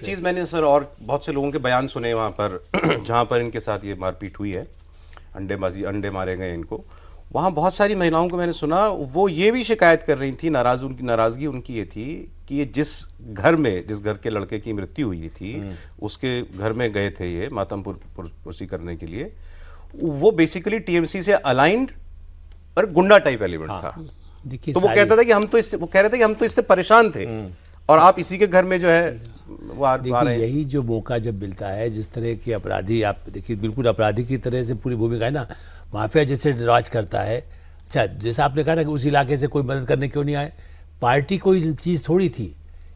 एक चीज़ मैंने सर और बहुत से लोगों के बयान सुने वहाँ पर जहाँ पर इनके साथ ये मारपीट हुई है, अंडे मारे गए इनको, वहाँ बहुत सारी महिलाओं को मैंने सुना, वो ये भी शिकायत कर रही थी, नाराज़गी उनकी ये थी कि ये जिस घर के लड़के की मृत्यु हुई थी उसके घर में गए थे ये मातम पुरसी करने के लिए, वो बेसिकली टीएमसी से अलाइंड और गुंडा टाइप एलिमेंट था। तो वो कहता था कि वो कह रहे थे कि हम तो इससे परेशान थे और आप इसी के घर में जो है वो आ रहे हैं। यही जो मौका जब मिलता है, जिस तरह के अपराधी, आप देखिए बिल्कुल अपराधी की तरह से पूरी भूमिका है ना, माफिया जैसे राज करता है। अच्छा, जैसा आपने कहा ना कि उस इलाके से कोई मदद करने क्यों नहीं आए, पार्टी कोई चीज़ थोड़ी थी।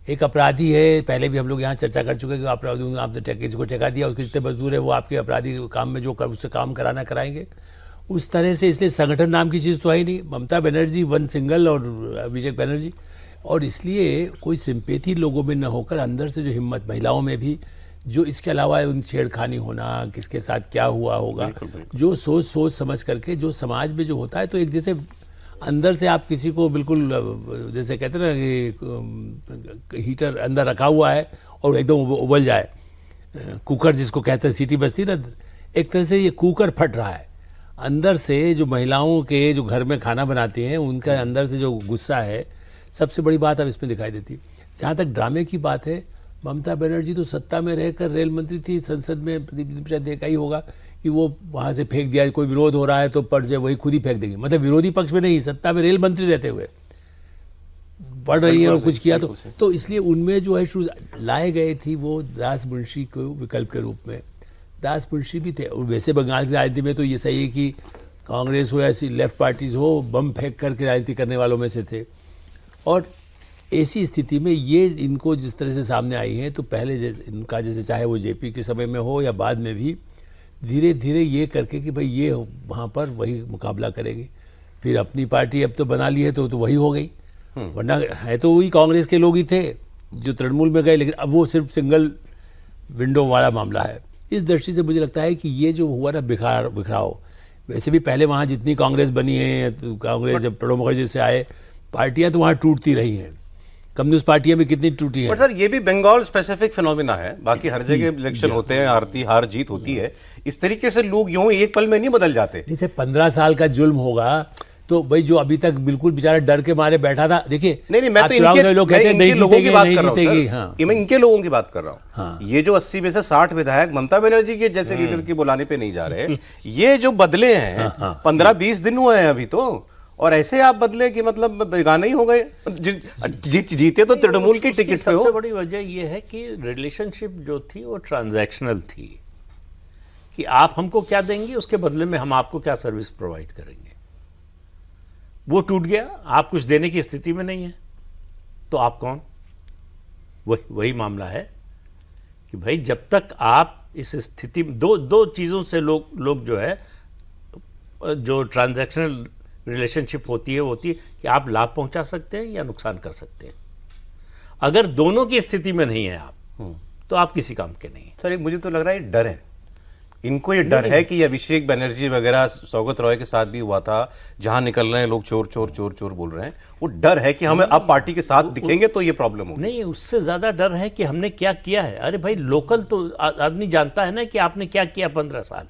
एक अपराधी है, पहले भी हम लोग यहाँ चर्चा कर चुके हैं कि अपराधी आपने किसी को ठेका दिया, उसके जितने मजदूर है वो आपके अपराधी काम में जो उससे काम कराना कराएंगे उस तरह से। इसलिए संगठन नाम की चीज़ तो है ही नहीं। ममता बनर्जी वन सिंगल और अभिषेक बनर्जी, और इसलिए कोई सिंपैथी लोगों में न होकर अंदर से जो हिम्मत महिलाओं में भी, जो इसके अलावा उन छेड़खानी होना, किसके साथ क्या हुआ होगा, जो सोच समझ करके जो समाज में जो होता है, तो एक जैसे अंदर से आप किसी को बिल्कुल जैसे कहते हैं ना कि हीटर अंदर रखा हुआ है और एकदम उबल जाए, कुकर जिसको कहते हैं सीटी बजती ना, एक तरह से ये कुकर फट रहा है अंदर से। जो महिलाओं के जो घर में खाना बनाती हैं उनका अंदर से जो गुस्सा है, सबसे बड़ी बात अब इसमें दिखाई देती है। जहाँ तक ड्रामे की बात है, ममता बनर्जी तो सत्ता में रहकर रेल मंत्री थी, संसद में शायद देखा ही होगा कि वो वहाँ से फेंक दिया, कोई विरोध हो रहा है तो पढ़ जाए वही खुद ही फेंक देंगे, मतलब विरोधी पक्ष में नहीं, सत्ता में रेल मंत्री रहते हुए पढ़ रही है और कुछ किया तो इसलिए उनमें जो है इशूज लाए गए थी वो दास मुंशी को विकल्प के रूप में। दास मुंशी भी थे, और वैसे बंगाल की राजनीति में तो ये सही है कि कांग्रेस हो या ऐसी लेफ्ट पार्टीज हो, बम फेंक करके राजनीति करने वालों में से थे। और ऐसी स्थिति में ये इनको जिस तरह से सामने आई है, तो पहले इनका जैसे चाहे वो जेपी के समय में हो या बाद में भी, धीरे धीरे ये करके कि भाई ये वहाँ पर वही मुकाबला करेगी। फिर अपनी पार्टी अब तो बना ली है तो वही हो गई, वरना है तो वही कांग्रेस के लोग ही थे जो तृणमूल में गए, लेकिन अब वो सिर्फ सिंगल विंडो वाला मामला है। इस दृष्टि से मुझे लगता है कि ये जो हुआ ना बिखराव, वैसे भी पहले वहाँ जितनी कांग्रेस बनी है, तो कांग्रेस जब प्रणब मुखर्जी से आए, पार्टियां तो वहाँ टूटती रही हैं, कम्युनिस्ट पार्टियां भी कितनी टूटी हैं। बट सर ये भी बंगाल स्पेसिफिक फिनोमिना है, बाकी हर जगह इलेक्शन होते हैं, हार जीत होती है। इस तरीके से लोग यूं एक पल में नहीं बदल जाते। जैसे 15 साल का जुल्म होगा तो भाई जो अभी तक बिल्कुल बेचारा डर के मारे बैठा था, देखिए नहीं मैं तो इनके लोगों की बात कर रहा हूँ, मैं इनके लोगों की बात कर रहा हूँ। हाँ। ये जो 80 में से 60 विधायक ममता बनर्जी के जैसे लीडर के बुलाने पे नहीं जा रहे, ये जो बदले हैं 15-20 दिन हुए हैं अभी तो, और ऐसे आप बदले कि मतलब बेगाने ही हो गए। जीते तो तृणमूल की टिकट पे हो। सबसे बड़ी वजह यह है कि रिलेशनशिप जो थी वो ट्रांजैक्शनल थी, कि आप हमको क्या देंगे उसके बदले में हम आपको क्या सर्विस प्रोवाइड करेंगे। वो टूट गया, आप कुछ देने की स्थिति में नहीं है तो आप कौन। वही मामला है कि भाई जब तक आप इस स्थिति में दो चीज़ों से लोग जो है, जो ट्रांजैक्शनल रिलेशनशिप होती है कि आप लाभ पहुंचा सकते हैं या नुकसान कर सकते हैं। अगर दोनों की स्थिति में नहीं है आप, तो आप किसी काम के नहीं। सर एक मुझे तो लग रहा है डर है इनको, ये डर है कि अभिषेक बनर्जी वगैरह सौगत रॉय के साथ भी हुआ था, जहां निकल रहे हैं लोग चोर चोर चोर चोर बोल रहे हैं, वो डर है कि हमें अब पार्टी के साथ दिखेंगे तो ये प्रॉब्लम होगी। नहीं, उससे ज्यादा डर है कि हमने क्या किया है। अरे भाई लोकल तो आदमी जानता है ना कि आपने क्या किया 15 साल।